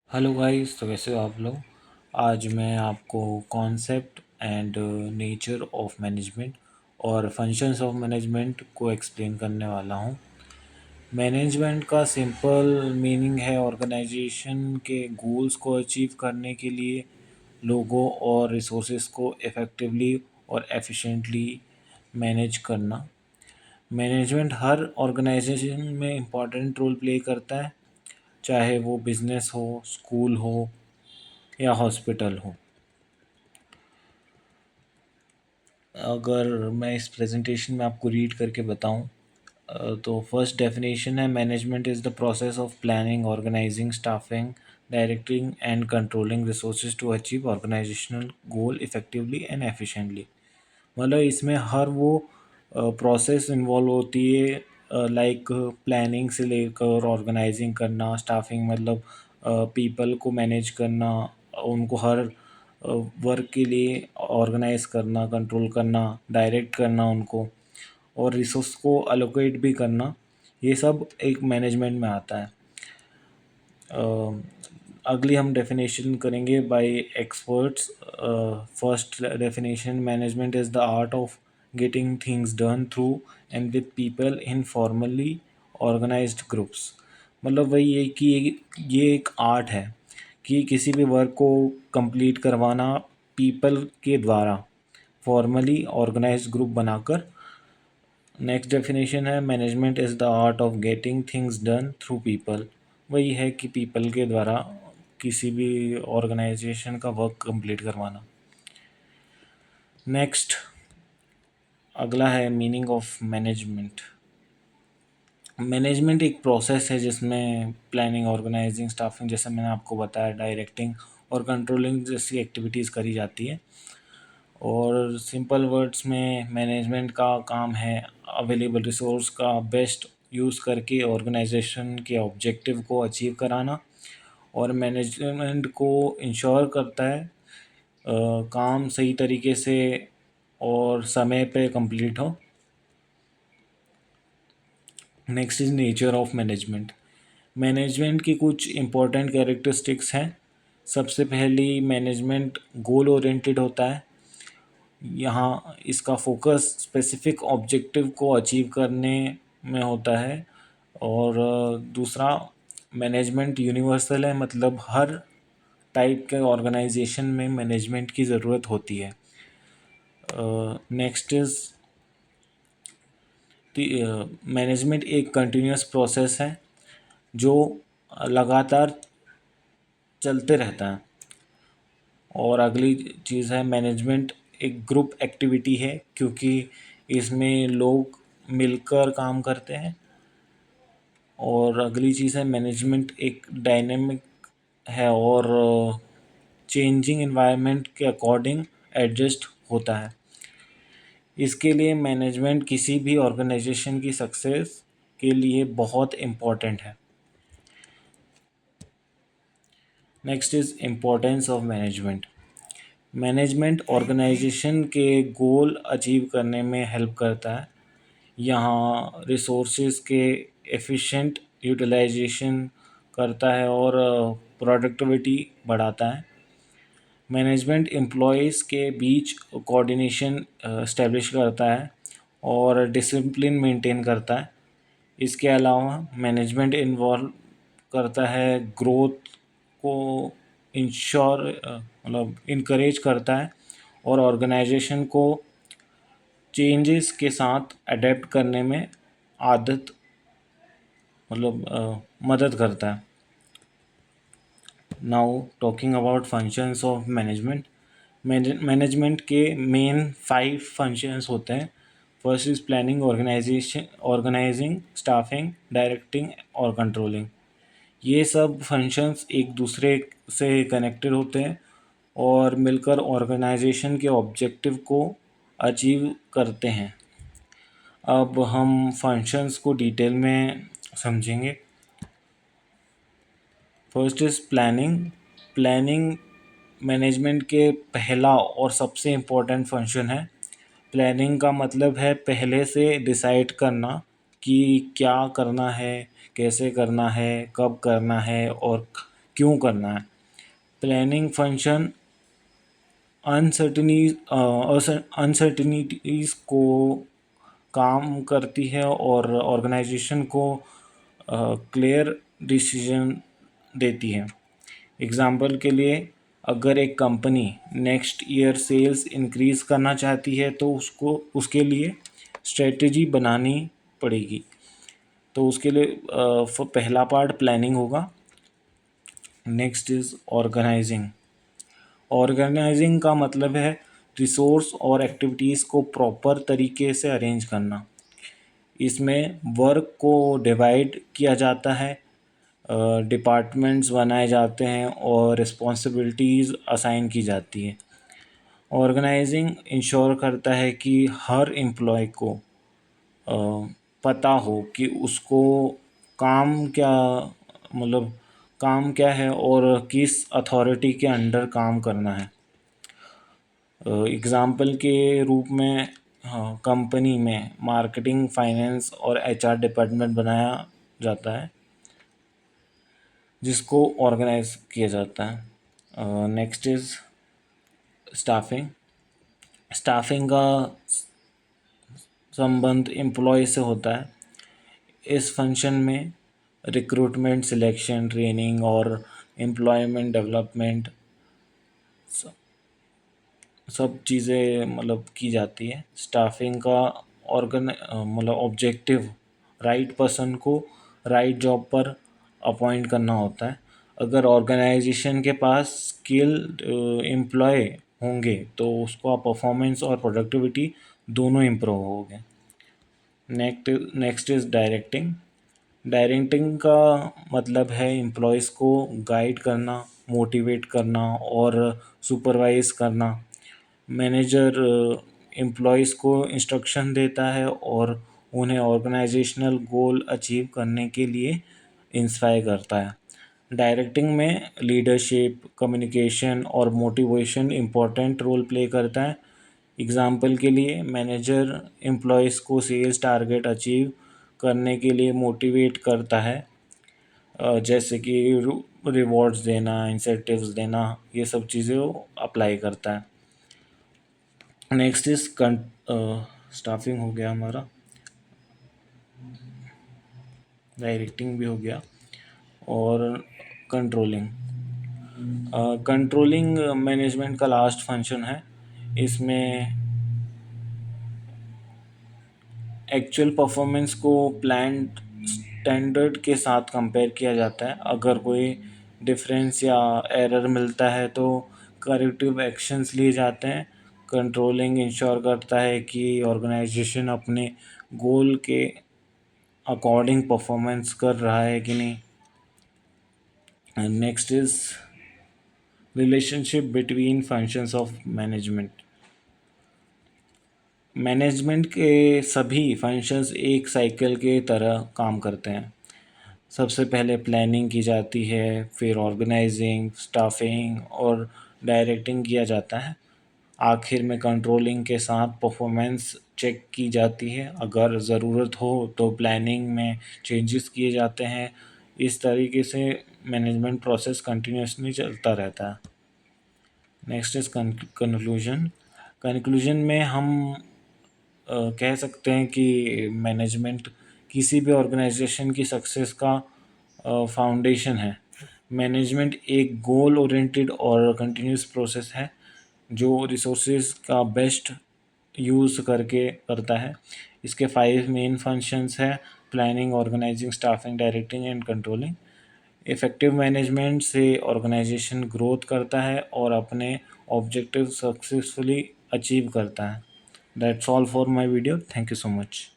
Hello guys, तो कैसे हो आप लोग। आज मैं आपको concept and nature of management और फंक्शंस ऑफ मैनेजमेंट को एक्सप्लेन करने वाला हूँ। मैनेजमेंट का सिंपल मीनिंग है ऑर्गेनाइजेशन के गोल्स को अचीव करने के लिए लोगों और रिसोर्सेज को इफ़ेक्टिवली और एफिशिएंटली मैनेज करना। मैनेजमेंट हर ऑर्गेनाइजेशन में इम्पॉर्टेंट रोल प्ले करता है, चाहे वो बिजनेस हो, स्कूल हो या हॉस्पिटल हो। अगर मैं इस प्रेजेंटेशन में आपको रीड करके बताऊं, तो फर्स्ट डेफिनेशन है management is the process of planning, organising, staffing, directing and controlling resources to achieve organisational goal effectively and efficiently. मतलब इसमें हर वो प्रोसेस इन्वॉल्व होती है, लाइक प्लानिंग से लेकर ऑर्गेनाइजिंग करना, स्टाफिंग मतलब पीपल को मैनेज करना, उनको हर वर्क के लिए ऑर्गेनाइज करना, कंट्रोल करना, डायरेक्ट करना उनको, और रिसोर्स को अलोकेट भी करना। ये सब एक मैनेजमेंट में आता है। अगली हम डेफिनेशन करेंगे by experts. First definition, management is the art of getting things done through and with people in formally organised groups. मतलब वही है कि ये एक आर्ट है कि किसी भी वर्क को कंप्लीट करवाना पीपल के द्वारा, फॉर्मली ऑर्गेनाइज्ड ग्रुप बनाकर। नेक्स्ट डेफिनेशन है management is the art of getting things done through people. वही है कि पीपल के द्वारा किसी भी ऑर्गेनाइजेशन का वर्क कंप्लीट करवाना। नेक्स्ट अगला है मीनिंग ऑफ मैनेजमेंट। मैनेजमेंट एक प्रोसेस है जिसमें प्लानिंग, ऑर्गेनाइजिंग, स्टाफिंग, जैसे मैंने आपको बताया, डायरेक्टिंग और कंट्रोलिंग जैसी एक्टिविटीज़ करी जाती है। और सिंपल वर्ड्स में मैनेजमेंट का काम है अवेलेबल रिसोर्स का बेस्ट यूज़ करके ऑर्गेनाइजेशन के ऑब्जेक्टिव को अचीव कराना। और मैनेजमेंट को इंश्योर करता है काम सही तरीके से और समय पे कंप्लीट हो। Next is nature of management. Management की कुछ इम्पोर्टेंट कैरेक्टरिस्टिक्स हैं। सबसे पहली, मैनेजमेंट गोल ओरिएंटेड होता है। यहाँ इसका फोकस स्पेसिफिक ऑब्जेक्टिव को अचीव करने में होता है। और दूसरा, मैनेजमेंट यूनिवर्सल है, मतलब हर टाइप के ऑर्गेनाइजेशन में मैनेजमेंट की ज़रूरत होती है। नेक्स्ट इज़ मैनेजमेंट एक कंटिन्यूस प्रोसेस है जो लगातार चलते रहता है। और अगली चीज़ है मैनेजमेंट एक ग्रुप एक्टिविटी है, क्योंकि इसमें लोग मिलकर काम करते हैं। और अगली चीज़ है मैनेजमेंट एक डायनेमिक है और चेंजिंग एनवायरनमेंट के अकॉर्डिंग एडजस्ट होता है। इसके लिए मैनेजमेंट किसी भी ऑर्गेनाइजेशन की सक्सेस के लिए बहुत इम्पोर्टेंट है। Next is importance of management. Management organisation के गोल अचीव करने में हेल्प करता है। यहाँ रिसोर्सेज के एफिशिएंट यूटिलाइजेशन करता है और प्रोडक्टिविटी बढ़ाता है। मैनेजमेंट एम्प्लॉयज़ के बीच कोऑर्डिनेशन इस्टेब्लिश करता है और डिसिप्लिन मेंटेन करता है। इसके अलावा मैनेजमेंट इन्वॉल्व करता है ग्रोथ को इंश्योर मतलब इनकरेज करता है और ऑर्गेनाइजेशन को चेंजेस के साथ अडेप्ट करने में आदत मदद करता है। Now talking about functions of management. Management के मेन 5 फंक्शंस होते हैं। First is planning, organising, staffing, directing और कंट्रोलिंग। ये सब फंक्शंस एक दूसरे से कनेक्टेड होते हैं और मिलकर ऑर्गेनाइजेशन के ऑब्जेक्टिव को अचीव करते हैं। अब हम फंक्शंस को डिटेल में समझेंगे। First is planning. Planning management के पहला और सबसे इम्पोर्टेंट फंक्शन है। प्लानिंग का मतलब है पहले से डिसाइड करना कि क्या करना है, कैसे करना है, कब करना है और क्यों करना है। प्लानिंग फंक्शन अनसर्टिनिटीज को काम करती है और ऑर्गेनाइजेशन को क्लियर डिसीजन देती है। एग्जाम्पल के लिए, अगर एक company next year sales increase करना चाहती है तो उसको उसके लिए स्ट्रेटजी बनानी पड़ेगी। तो उसके लिए पहला पार्ट प्लानिंग होगा। Next is organising. ऑर्गेनाइजिंग का मतलब है रिसोर्स और एक्टिविटीज़ को प्रॉपर तरीके से अरेंज करना। इसमें वर्क को डिवाइड किया जाता है, डिपार्टमेंट्स बनाए जाते हैं और रिस्पॉन्सिबिलिटीज़ असाइन की जाती है। ऑर्गेनाइजिंग इंश्योर करता है कि हर एम्प्लॉय को पता हो कि उसको काम क्या मतलब काम क्या है और किस अथॉरिटी के अंडर काम करना है। एग्ज़ाम्पल के रूप में कंपनी में मार्केटिंग, फाइनेंस और एचआर डिपार्टमेंट बनाया जाता है जिसको ऑर्गेनाइज किया जाता है। Next is staffing. स्टाफिंग का संबंध एम्प्लॉय से होता है। इस फंक्शन में रिक्रूटमेंट, सिलेक्शन, ट्रेनिंग और एम्प्लॉयमेंट डेवलपमेंट सब चीज़ें की जाती है। स्टाफिंग का ऑब्जेक्टिव राइट पर्सन को राइट जॉब पर अपॉइंट करना होता है। अगर ऑर्गेनाइजेशन के पास स्किल्ड एम्प्लॉय होंगे तो उसका परफॉर्मेंस और प्रोडक्टिविटी दोनों इम्प्रूव होंगे। Next is directing. डायरेक्टिंग का मतलब है एम्प्लॉयज़ को गाइड करना, मोटिवेट करना और सुपरवाइज करना। मैनेजर एम्प्लॉयज़ को इंस्ट्रक्शन देता है और उन्हें ऑर्गेनाइजेशनल गोल अचीव करने के लिए इंस्पायर करता है। डायरेक्टिंग में लीडरशिप, कम्युनिकेशन और मोटिवेशन इम्पोर्टेंट रोल प्ले करता है। एग्ज़ाम्पल के लिए, मैनेजर एम्प्लॉयज़ को सेल्स टारगेट अचीव करने के लिए मोटिवेट करता है, जैसे कि रिवॉर्ड्स देना, इंसेंटिव्स देना, ये सब चीज़ें वो अप्लाई करता है। नेक्स्ट इज स्टाफिंग हो गया हमारा, डायरेक्टिंग भी हो गया, और कंट्रोलिंग। कंट्रोलिंग मैनेजमेंट का लास्ट फंक्शन है। इसमें एक्चुअल परफॉर्मेंस को प्लान्ड स्टैंडर्ड के साथ कंपेयर किया जाता है। अगर कोई डिफरेंस या एरर मिलता है तो करेक्टिव एक्शंस लिए जाते हैं। कंट्रोलिंग इंश्योर करता है कि ऑर्गेनाइजेशन अपने गोल के अकॉर्डिंग परफॉर्मेंस कर रहा है कि नहीं। Next is relationship between functions of management. Management के सभी फंक्शंस एक साइकिल के तरह काम करते हैं। सबसे पहले प्लानिंग की जाती है, फिर ऑर्गेनाइजिंग, स्टाफिंग और डायरेक्टिंग किया जाता है। आखिर में कंट्रोलिंग के साथ परफॉर्मेंस चेक की जाती है। अगर ज़रूरत हो तो प्लानिंग में चेंजेस किए जाते हैं। इस तरीके से मैनेजमेंट प्रोसेस कंटिन्यूसली चलता रहता है। Next is conclusion. कंक्लूजन में हम कह सकते हैं कि मैनेजमेंट किसी भी ऑर्गेनाइजेशन की सक्सेस का फाउंडेशन है। मैनेजमेंट एक गोल ओरिएंटेड और कंटिन्यूस प्रोसेस है जो रिसोर्सेज का बेस्ट यूज़ करके करता है। इसके 5 मेन फंक्शंस हैं: planning, organising, staffing, directing and controlling. Effective management से ऑर्गेनाइजेशन ग्रोथ करता है और अपने ऑब्जेक्टिव सक्सेसफुली अचीव करता है। That's all for my video. Thank you so much.